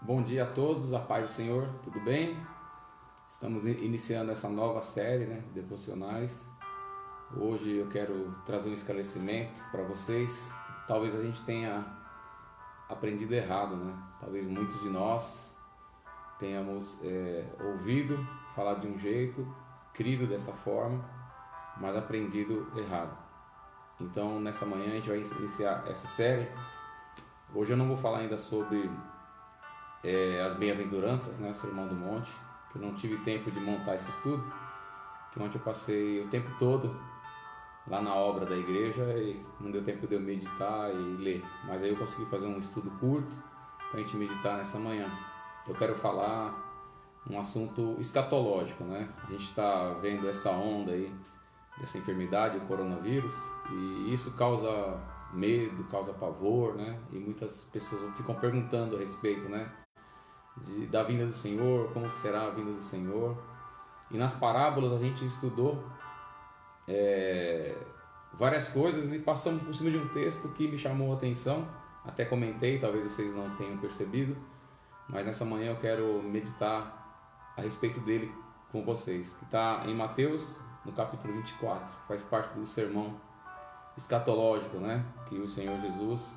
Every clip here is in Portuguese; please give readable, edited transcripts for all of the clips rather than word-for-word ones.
Bom dia a todos, a paz do Senhor, tudo bem? Estamos iniciando essa nova série, devocionais. Hoje eu quero trazer um esclarecimento para vocês. Talvez a gente tenha aprendido errado, Talvez muitos de nós tenhamos ouvido falar de um jeito, crido dessa forma, mas aprendido errado. Então nessa manhã a gente vai iniciar essa série. Hoje eu não vou falar ainda sobre as bem-aventuranças, Sermão do Monte, que eu não tive tempo de montar esse estudo, que ontem eu passei o tempo todo lá na obra da igreja e não deu tempo de eu meditar e ler, mas aí eu consegui fazer um estudo curto para a gente meditar nessa manhã. Eu quero falar um assunto escatológico, A gente está vendo essa onda aí dessa enfermidade, o coronavírus, e isso causa medo, causa pavor, E muitas pessoas ficam perguntando a respeito, da vinda do Senhor, como será a vinda do Senhor. E nas parábolas a gente estudou várias coisas e passamos por cima de um texto que me chamou a atenção, até comentei, talvez vocês não tenham percebido, mas nessa manhã eu quero meditar a respeito dele com vocês, que está em Mateus, no capítulo 24, faz parte do sermão escatológico, que o Senhor Jesus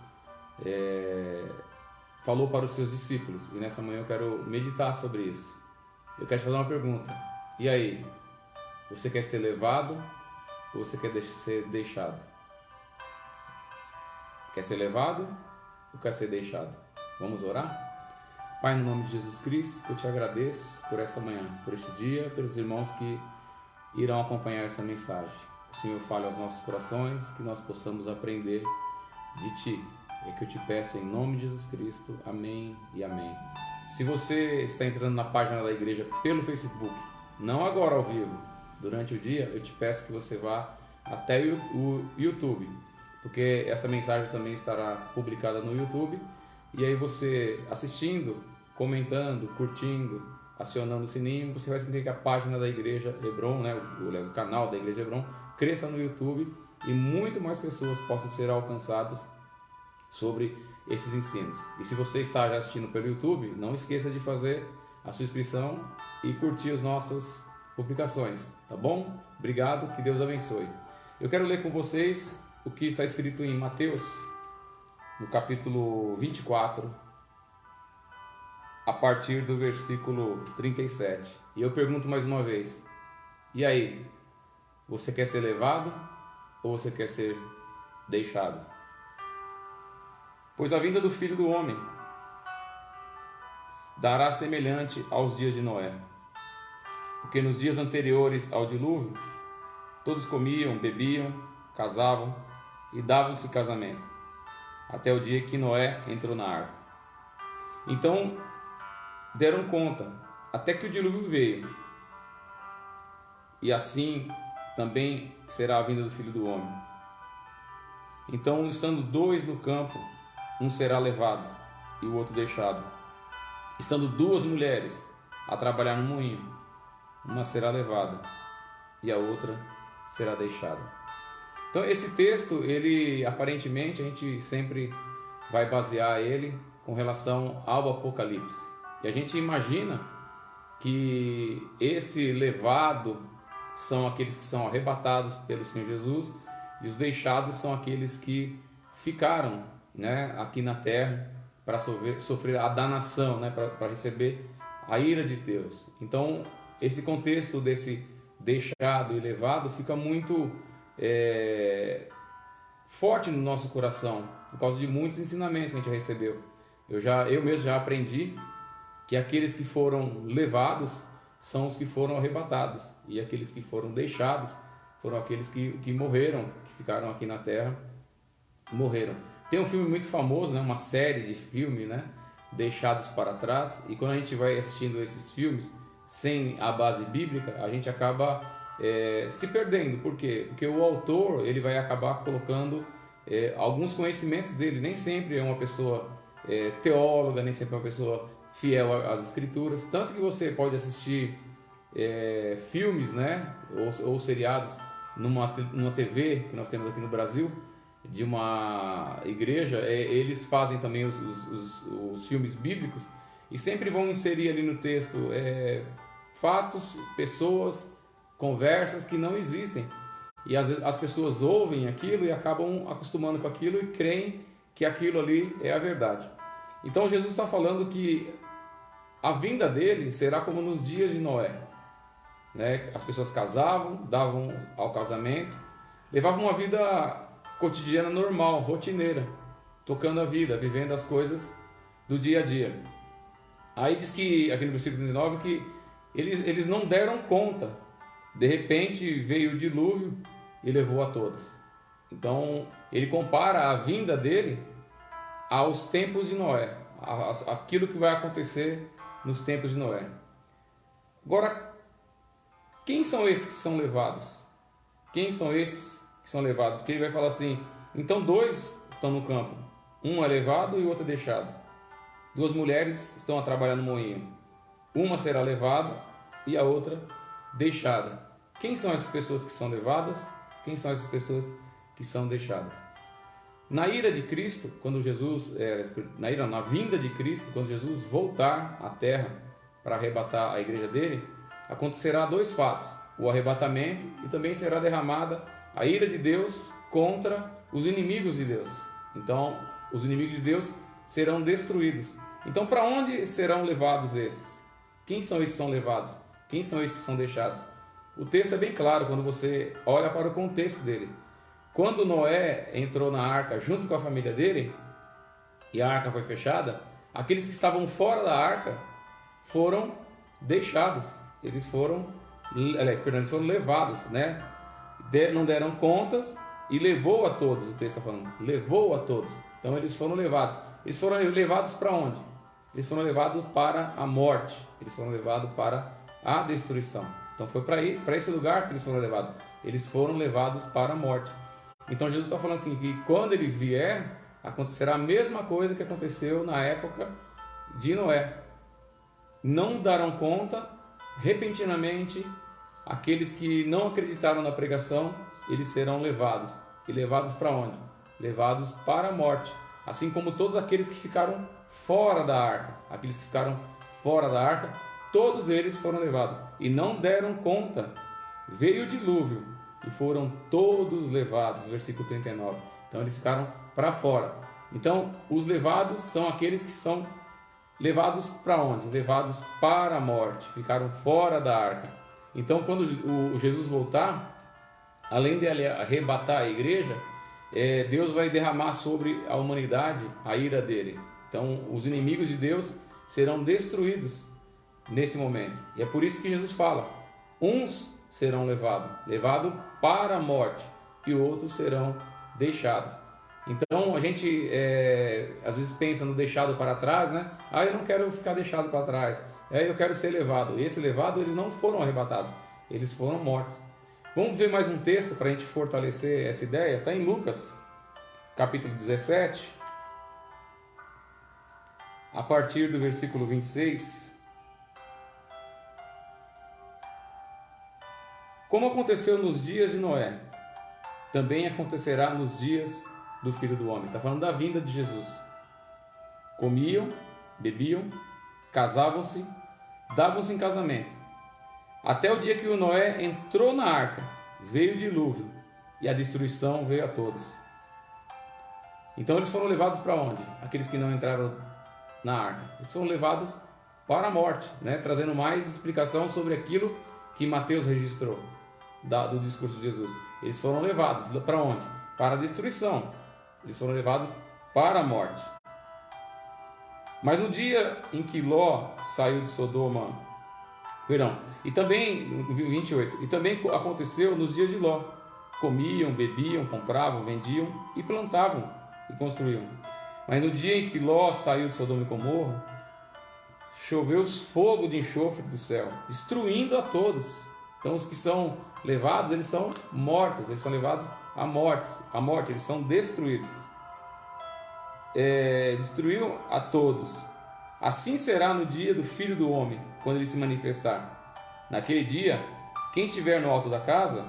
falou para os seus discípulos, e nessa manhã eu quero meditar sobre isso. Eu quero te fazer uma pergunta: e aí, você quer ser levado ou você quer ser deixado? Quer ser levado ou quer ser deixado? Vamos orar? Pai, no nome de Jesus Cristo, eu te agradeço por esta manhã, por esse dia, pelos irmãos que irão acompanhar essa mensagem. O Senhor fale aos nossos corações, que nós possamos aprender de Ti. É que eu te peço em nome de Jesus Cristo. Amém e amém. Se você está entrando na página da igreja pelo Facebook, não agora ao vivo, durante o dia, eu te peço que você vá até o YouTube, porque essa mensagem também estará publicada no YouTube, e aí você assistindo, comentando, curtindo, acionando o sininho, você vai sentir que a página da igreja Hebron, o canal da igreja Hebron, cresça no YouTube e muito mais pessoas possam ser alcançadas sobre esses ensinos. E se você está já assistindo pelo YouTube, não esqueça de fazer a sua inscrição e curtir as nossas publicações, tá bom? Obrigado, que Deus abençoe. Eu quero ler com vocês o que está escrito em Mateus, no capítulo 24, a partir do versículo 37. E eu pergunto mais uma vez: e aí, você quer ser levado ou você quer ser deixado? Pois a vinda do Filho do Homem dará semelhante aos dias de Noé. Porque nos dias anteriores ao dilúvio, todos comiam, bebiam, casavam e davam-se casamento, até o dia que Noé entrou na arca. Então deram conta, até que o dilúvio veio. E assim também será a vinda do Filho do Homem. Então, estando dois no campo, um será levado e o outro deixado. Estando duas mulheres a trabalhar no moinho, uma será levada e a outra será deixada. Então esse texto, ele aparentemente a gente sempre vai basear ele com relação ao Apocalipse. E a gente imagina que esse levado são aqueles que são arrebatados pelo Senhor Jesus e os deixados são aqueles que ficaram aqui na terra para sofrer a danação, para receber a ira de Deus. Então, esse contexto desse deixado e levado fica muito forte no nosso coração, por causa de muitos ensinamentos que a gente recebeu. Eu mesmo já aprendi que aqueles que foram levados são os que foram arrebatados, e aqueles que foram deixados foram aqueles que morreram, que ficaram aqui na terra, morreram. Tem um filme muito famoso, uma série de filmes, Deixados para Trás, e quando a gente vai assistindo esses filmes sem a base bíblica, a gente acaba se perdendo. Por quê? Porque o autor ele vai acabar colocando alguns conhecimentos dele. Nem sempre é uma pessoa teóloga, nem sempre é uma pessoa fiel às escrituras, tanto que você pode assistir filmes, ou seriados numa TV que nós temos aqui no Brasil, de uma igreja, eles fazem também os filmes bíblicos, E sempre vão inserir ali no texto fatos, pessoas, conversas que não existem. E às vezes as pessoas ouvem aquilo e acabam acostumando com aquilo e creem que aquilo ali é a verdade. Então Jesus está falando que a vinda dele será como nos dias de Noé, né? As pessoas casavam, davam ao casamento, levavam uma vida cotidiana normal, rotineira, tocando a vida, vivendo as coisas do dia a dia. Aí diz que, aqui no versículo 39, que eles não deram conta. De repente veio o dilúvio e levou a todos. Então ele compara a vinda dele aos tempos de Noé, aquilo que vai acontecer nos tempos de Noé. Agora, quem são esses que são levados? Quem são esses que são levados? Porque ele vai falar assim: então 2 estão no campo, um é levado e o outro é deixado. 2 mulheres estão a trabalhar no moinho, uma será levada e a outra deixada. Quem são essas pessoas que são levadas? Quem são essas pessoas que são deixadas? Na ira de Cristo, quando Jesus, na vinda de Cristo, quando Jesus voltar à terra para arrebatar a igreja dele, acontecerá 2 fatos: o arrebatamento, e também será derramada a ira de Deus contra os inimigos de Deus. Então, os inimigos de Deus serão destruídos. Então, para onde serão levados esses? Quem são esses que são levados? Quem são esses que são deixados? O texto é bem claro quando você olha para o contexto dele. Quando Noé entrou na arca junto com a família dele, e a arca foi fechada, aqueles que estavam fora da arca foram deixados. Eles foram levados, né? Não deram contas e levou a todos. O texto está falando, levou a todos. Então eles foram levados. Eles foram levados para onde? Eles foram levados para a morte. Eles foram levados para a destruição. Então foi para esse lugar que eles foram levados. Eles foram levados para a morte. Então Jesus está falando assim, que quando ele vier, acontecerá a mesma coisa que aconteceu na época de Noé. Não darão conta, repentinamente, aqueles que não acreditaram na pregação, eles serão levados. E levados para onde? Levados para a morte. Assim como todos aqueles que ficaram fora da arca. Aqueles que ficaram fora da arca, todos eles foram levados. E não deram conta. Veio o dilúvio e foram todos levados. Versículo 39. Então eles ficaram para fora. Então os levados são aqueles que são levados para onde? Levados para a morte. Ficaram fora da arca. Então quando o Jesus voltar, além de arrebatar a igreja, Deus vai derramar sobre a humanidade a ira dele. Então os inimigos de Deus serão destruídos nesse momento. E é por isso que Jesus fala: uns serão levados para a morte, e outros serão deixados. Então a gente às vezes pensa no deixado para trás, né? Eu não quero ficar deixado para trás, eu quero ser levado. E esse levado, eles não foram arrebatados, eles foram mortos. Vamos ver mais um texto para a gente fortalecer essa ideia. Está em Lucas, capítulo 17, a partir do versículo 26. Como aconteceu nos dias de Noé, também acontecerá nos dias do Filho do Homem. Está falando da vinda de Jesus. Comiam, bebiam, casavam-se, davam-se em casamento, até o dia que o Noé entrou na arca, veio o dilúvio e a destruição veio a todos. Então eles foram levados para onde? Aqueles que não entraram na arca. Eles foram levados para a morte, né? Trazendo mais explicação sobre aquilo que Mateus registrou do discurso de Jesus. Eles foram levados para onde? Para a destruição. Eles foram levados para a morte. Mas no dia em que Ló saiu de Sodoma, e também, no 28, e também aconteceu nos dias de Ló. Comiam, bebiam, compravam, vendiam e plantavam e construíam. Mas no dia em que Ló saiu de Sodoma e Gomorra, choveu fogo de enxofre do céu, destruindo a todos. Então os que são levados, eles são mortos, eles são levados à morte, eles são destruídos. Destruiu a todos. Assim será no dia do Filho do Homem, quando ele se manifestar. Naquele dia, quem estiver no alto da casa,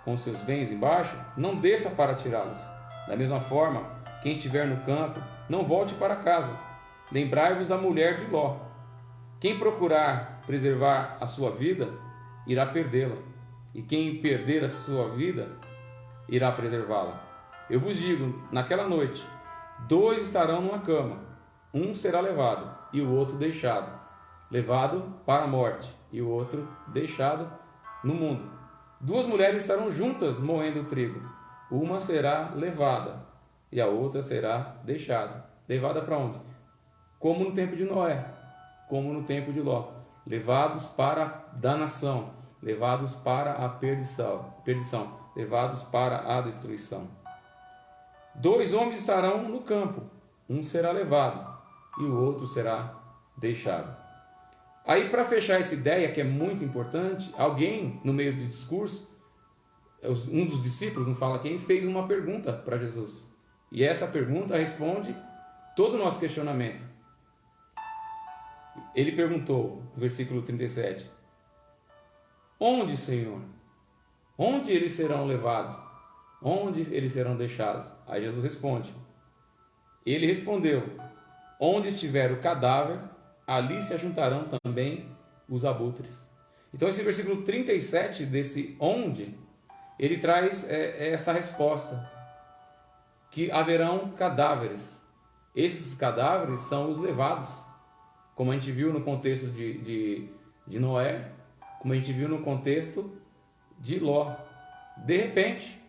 com seus bens embaixo, não desça para tirá-los. Da mesma forma, quem estiver no campo, não volte para casa. lembrai-vos da mulher de Ló. Quem procurar preservar a sua vida, irá perdê-la, e quem perder a sua vida, irá preservá-la. Eu vos digo, naquela noite, 2 estarão numa cama, um será levado, e o outro deixado, levado para a morte, e o outro deixado no mundo. 2 mulheres estarão juntas moendo o trigo, uma será levada, e a outra será deixada. Levada para onde? Como no tempo de Noé, como no tempo de Ló, levados para a danação, levados para a perdição, levados para a destruição. 2 homens estarão no campo, um será levado e o outro será deixado. Aí, para fechar essa ideia, que é muito importante, alguém no meio do discurso, um dos discípulos, não fala quem, fez uma pergunta para Jesus. E essa pergunta responde todo o nosso questionamento. Ele perguntou, no versículo 37, onde, Senhor? Onde eles serão levados? Onde eles serão deixados? Aí Jesus responde. Ele respondeu, onde estiver o cadáver, ali se ajuntarão também os abutres. Então esse versículo 37 desse onde, ele traz essa resposta, que haverão cadáveres. Esses cadáveres são os levados, como a gente viu no contexto de Noé, como a gente viu no contexto de Ló. De repente,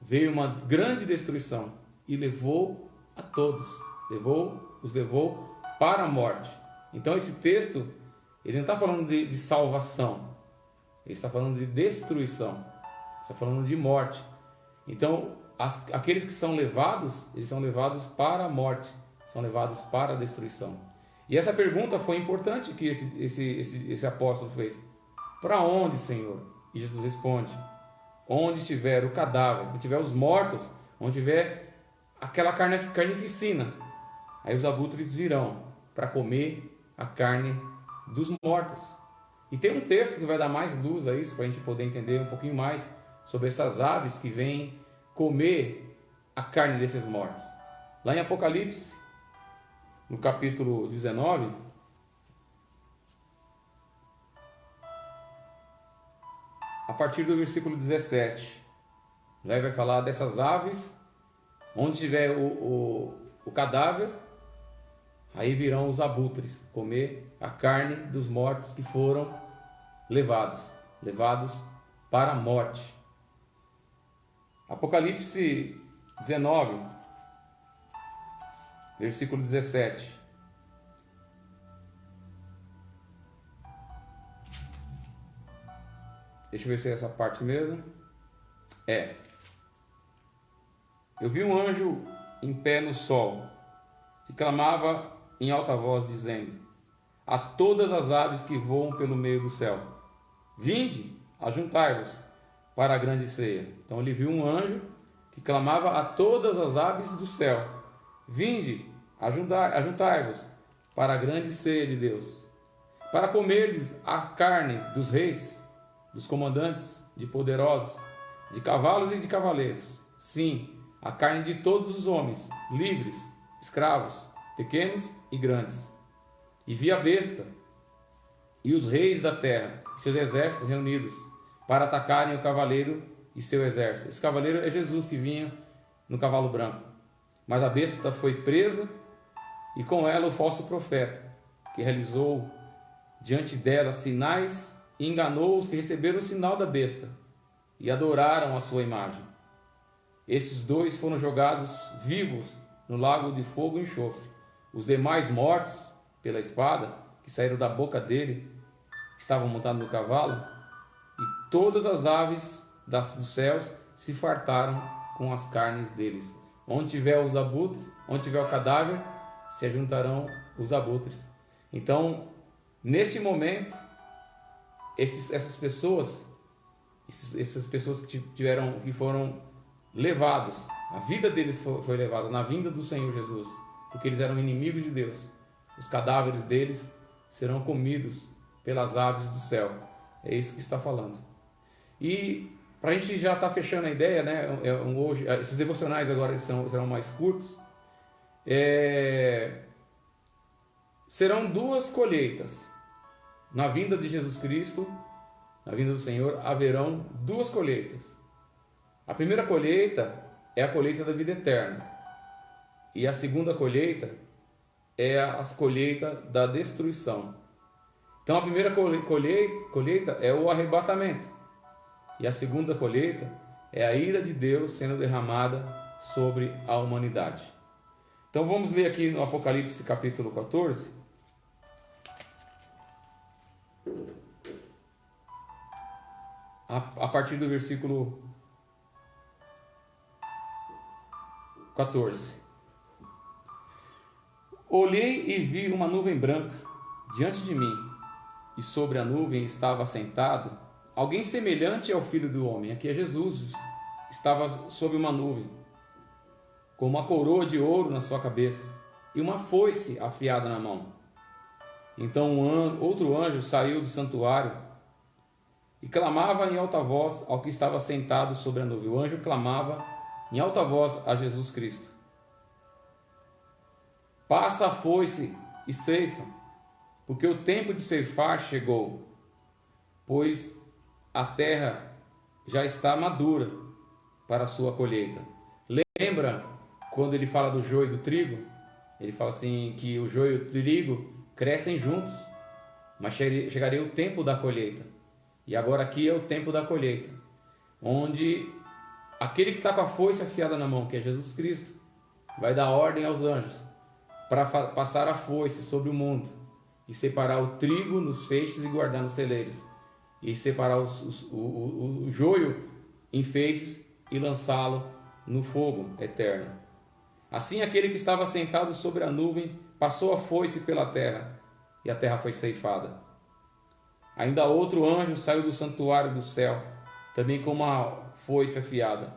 veio uma grande destruição e levou a todos, os levou para a morte. Então esse texto, ele não está falando de salvação, ele está falando de destruição, está falando de morte. Então, aqueles que são levados, eles são levados para a morte, são levados para a destruição. E essa pergunta foi importante que esse apóstolo fez. Para onde, Senhor? E Jesus responde, onde estiver o cadáver, onde estiver os mortos, onde tiver aquela carnificina, aí os abutres virão para comer a carne dos mortos. E tem um texto que vai dar mais luz a isso, para a gente poder entender um pouquinho mais sobre essas aves que vêm comer a carne desses mortos. Lá em Apocalipse, no capítulo 19, a partir do versículo 17, vai falar dessas aves, onde tiver o cadáver, aí virão os abutres comer a carne dos mortos que foram levados para a morte. Apocalipse 19, versículo 17. Deixa eu ver se é essa parte mesmo. Eu vi um anjo em pé no sol, que clamava em alta voz, dizendo a todas as aves que voam pelo meio do céu: vinde, ajuntai-vos para a grande ceia. Então ele viu um anjo que clamava a todas as aves do céu: vinde, ajuntai-vos para a grande ceia de Deus, para comerdes a carne dos reis, dos comandantes, de poderosos, de cavalos e de cavaleiros, sim, a carne de todos os homens, livres, escravos, pequenos e grandes. E vi a besta e os reis da terra e seus exércitos reunidos para atacarem o cavaleiro e seu exército. Esse cavaleiro é Jesus, que vinha no cavalo branco. Mas a besta foi presa, e com ela o falso profeta, que realizou diante dela sinais e enganou os que receberam o sinal da besta e adoraram a sua imagem. Esses 2 foram jogados vivos no lago de fogo e enxofre. Os demais mortos pela espada, que saíram da boca dele, que estavam montados no cavalo, e todas as aves dos céus se fartaram com as carnes deles. Onde tiver os abutres, onde tiver o cadáver, se ajuntarão os abutres. Então, neste momento, essas pessoas que foram levados, a vida deles foi levada na vinda do Senhor Jesus, porque eles eram inimigos de Deus. Os cadáveres deles serão comidos pelas aves do céu. É isso que está falando. E para a gente já estar fechando a ideia, né? Hoje, esses devocionais agora serão mais curtos. serão duas colheitas. Na vinda de Jesus Cristo, na vinda do Senhor, haverão duas colheitas. A primeira colheita é a colheita da vida eterna. E a segunda colheita é a colheita da destruição. Então a primeira colheita é o arrebatamento. E a segunda colheita é a ira de Deus sendo derramada sobre a humanidade. Então vamos ler aqui no Apocalipse capítulo 14. A partir do versículo 14. Olhei e vi uma nuvem branca diante de mim, e sobre a nuvem estava sentado alguém semelhante ao Filho do Homem. Aqui é Jesus, estava sob uma nuvem, com uma coroa de ouro na sua cabeça e uma foice afiada na mão. Então outro anjo saiu do santuário e clamava em alta voz ao que estava sentado sobre a nuvem. O anjo clamava em alta voz a Jesus Cristo: passa a foice e ceifa, porque o tempo de ceifar chegou, pois a terra já está madura para a sua colheita. Lembra quando ele fala do joio e do trigo? Ele fala assim que o joio e o trigo crescem juntos, mas chegaria o tempo da colheita. E agora aqui é o tempo da colheita, onde aquele que está com a foice afiada na mão, que é Jesus Cristo, vai dar ordem aos anjos para passar a foice sobre o mundo e separar o trigo nos feixes e guardar nos celeiros, e separar o joio em feixes e lançá-lo no fogo eterno. Assim aquele que estava sentado sobre a nuvem passou a foice pela terra, e a terra foi ceifada. Ainda outro anjo saiu do santuário do céu, também com uma foice afiada.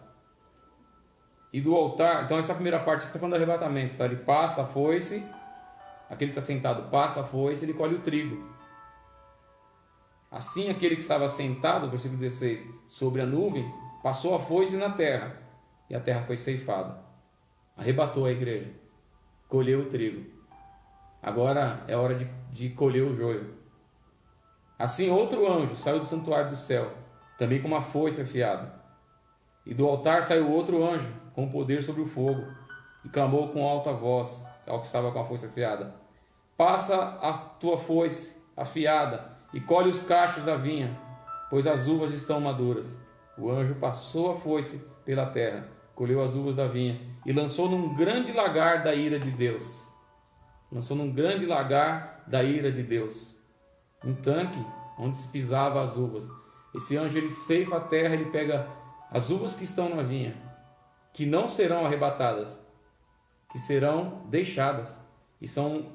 E do altar, então essa primeira parte aqui está falando do arrebatamento, tá? Ele passa a foice, aquele que está sentado passa a foice, ele colhe o trigo. Assim aquele que estava sentado, versículo 16, sobre a nuvem, passou a foice na terra, e a terra foi ceifada. Arrebatou a igreja, colheu o trigo. Agora é hora de colher o joio. Assim outro anjo saiu do santuário do céu, também com uma foice afiada. E do altar saiu outro anjo, com poder sobre o fogo, e clamou com alta voz ao que estava com a foice afiada: passa a tua foice afiada e colhe os cachos da vinha, pois as uvas estão maduras. O anjo passou a foice pela terra, colheu as uvas da vinha e lançou num grande lagar da ira de Deus. Lançou num grande lagar da ira de Deus. Um tanque onde se pisava as uvas. Esse anjo ele ceifa a terra, ele pega as uvas que estão na vinha, que não serão arrebatadas, que serão deixadas e são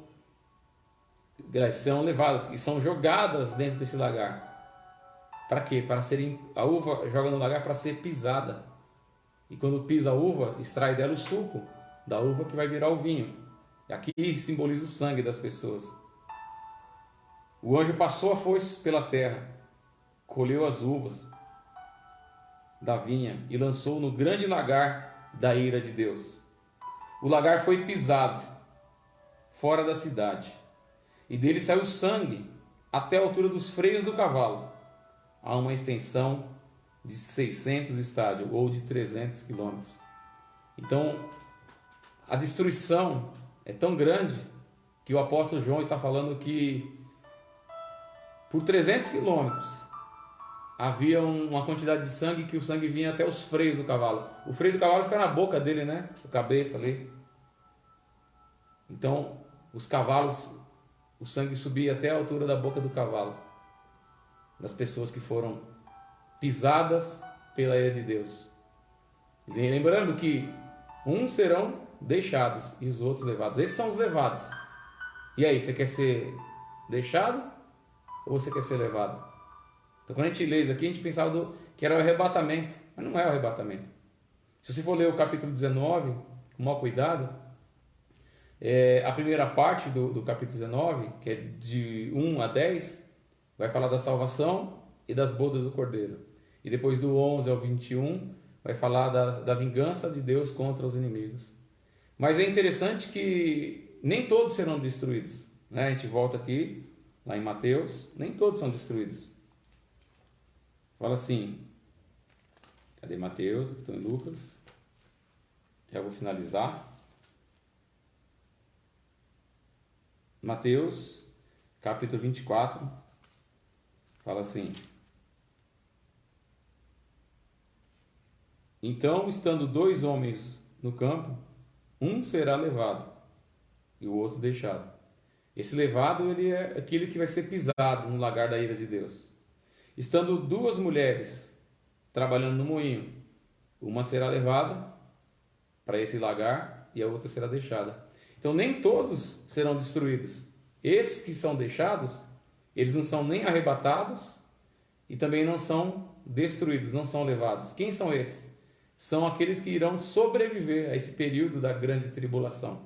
levadas e são jogadas dentro desse lagar. Para quê? Para serem, a uva joga no lagar para ser pisada. E quando pisa a uva, extrai dela o suco da uva que vai virar o vinho. E aqui simboliza o sangue das pessoas. O anjo passou a foice pela terra, colheu as uvas da vinha e lançou no grande lagar da ira de Deus. O lagar foi pisado fora da cidade, e dele saiu sangue até a altura dos freios do cavalo, a uma extensão de 600 estádios ou de 300 quilômetros. Então, a destruição é tão grande que o apóstolo João está falando que por 300 quilômetros havia uma quantidade de sangue, que o sangue vinha até os freios do cavalo. O freio do cavalo fica na boca dele, né? O cabeça ali. Então, os cavalos, o sangue subia até a altura da boca do cavalo, das pessoas que foram pisadas pela ira de Deus. Lembrando que uns serão deixados e os outros levados. Esses são os levados. E aí, você quer ser deixado ou você quer ser levado? Então, quando a gente lê isso aqui, a gente pensava que era o arrebatamento, mas não é o arrebatamento. Se você for ler o capítulo 19, com maior cuidado, a primeira parte do capítulo 19, que é de 1 a 10, vai falar da salvação e das bodas do Cordeiro. E depois do 11 ao 21, vai falar da vingança de Deus contra os inimigos. Mas é interessante que nem todos serão destruídos. né? A gente volta aqui, lá em Mateus, nem todos são destruídos. Fala assim, cadê Mateus? Estou em Lucas. Já vou finalizar. Mateus, capítulo 24, fala assim: então, estando 2 homens no campo, um será levado e o outro deixado. Esse levado, ele é aquele que vai ser pisado no lagar da ira de Deus. Estando 2 mulheres trabalhando no moinho, uma será levada para esse lagar e a outra será deixada. Então nem todos serão destruídos. Esses que são deixados, eles não são nem arrebatados e também não são destruídos, não são levados. Quem são esses? São aqueles que irão sobreviver a esse período da grande tribulação.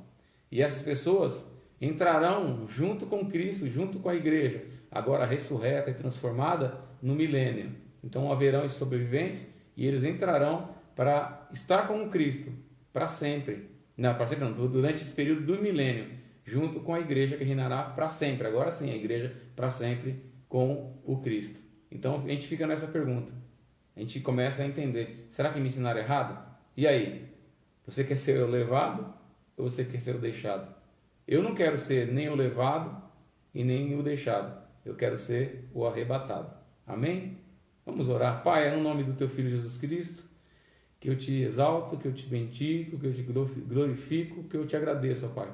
E essas pessoas entrarão junto com Cristo, junto com a igreja, agora ressurreta e transformada no milênio. Então haverão esses sobreviventes e eles entrarão para estar com Cristo para sempre. Não, para sempre não, durante esse período do milênio, junto com a igreja que reinará para sempre. Agora sim, a igreja para sempre com o Cristo. Então a gente fica nessa pergunta. A gente começa a entender, será que me ensinaram errado? E aí? Você quer ser o levado ou você quer ser o deixado? Eu não quero ser nem o levado e nem o deixado. Eu quero ser o arrebatado. Amém? Vamos orar. Pai, é no nome do teu Filho Jesus Cristo, que eu te exalto, que eu te bendigo, que eu te glorifico, que eu te agradeço, ó Pai,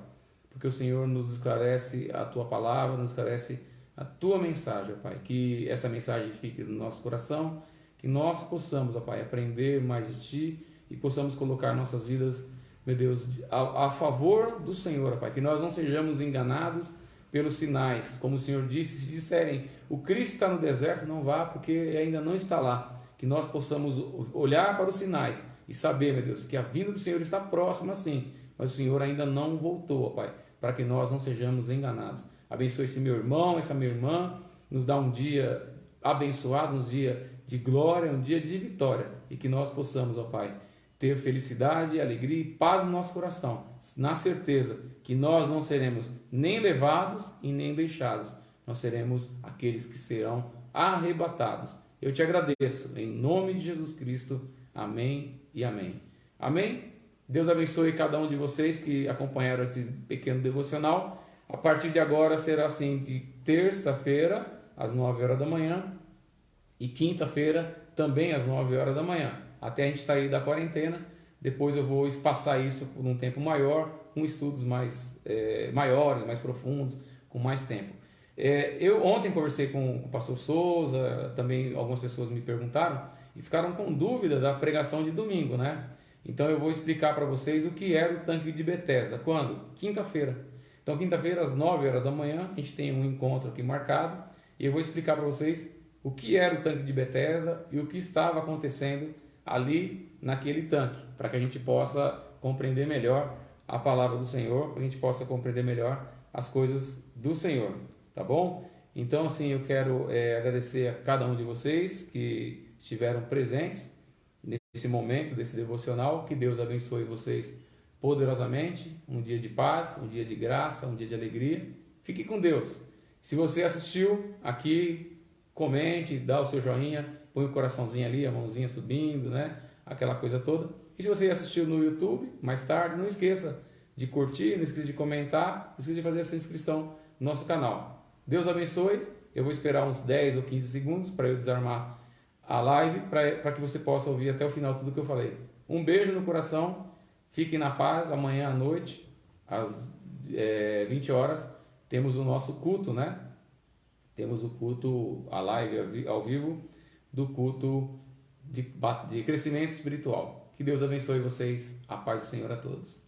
porque o Senhor nos esclarece a tua palavra, nos esclarece a tua mensagem, ó Pai, que essa mensagem fique no nosso coração, que nós possamos, ó Pai, aprender mais de ti e possamos colocar nossas vidas, meu Deus, a favor do Senhor, ó Pai, que nós não sejamos enganados pelos sinais, como o Senhor disse, se disserem, o Cristo está no deserto, não vá, porque ainda não está lá. Que nós possamos olhar para os sinais e saber, meu Deus, que a vinda do Senhor está próxima sim, mas o Senhor ainda não voltou, ó Pai, para que nós não sejamos enganados. Abençoe esse meu irmão, essa minha irmã, nos dá um dia abençoado, um dia de glória, um dia de vitória, e que nós possamos, ó Pai, ter felicidade, alegria e paz no nosso coração, na certeza que nós não seremos nem levados e nem deixados, nós seremos aqueles que serão arrebatados. Eu te agradeço, em nome de Jesus Cristo, amém e amém. Amém? Deus abençoe cada um de vocês que acompanharam esse pequeno devocional. A partir de agora será assim, de terça-feira, às 9 horas da manhã, e quinta-feira, também às 9 horas da manhã, até a gente sair da quarentena. Depois eu vou espaçar isso por um tempo maior, com estudos maiores, mais profundos, com mais tempo. Eu ontem conversei com o pastor Souza, também algumas pessoas me perguntaram e ficaram com dúvida da pregação de domingo, né? Então eu vou explicar para vocês o que era o tanque de Betesda. Quando? Quinta-feira. Então quinta-feira às 9 horas da manhã a gente tem um encontro aqui marcado e eu vou explicar para vocês o que era o tanque de Betesda e o que estava acontecendo ali naquele tanque, para que a gente possa compreender melhor a palavra do Senhor, para que a gente possa compreender melhor as coisas do Senhor. Tá bom? Então, assim, eu quero agradecer a cada um de vocês que estiveram presentes nesse momento, desse devocional. Que Deus abençoe vocês poderosamente. Um dia de paz, um dia de graça, um dia de alegria. Fique com Deus. Se você assistiu aqui, comente, dá o seu joinha, põe o coraçãozinho ali, a mãozinha subindo, né? Aquela coisa toda. E se você assistiu no YouTube, mais tarde, não esqueça de curtir, não esqueça de comentar, não esqueça de fazer a sua inscrição no nosso canal. Deus abençoe. Eu vou esperar uns 10 ou 15 segundos para eu desarmar a live, para que você possa ouvir até o final tudo que eu falei. Um beijo no coração, fiquem na paz. Amanhã à noite, às 20 horas, temos o nosso culto, né? Temos o culto, a live ao vivo, do culto de crescimento espiritual. Que Deus abençoe vocês. A paz do Senhor a todos.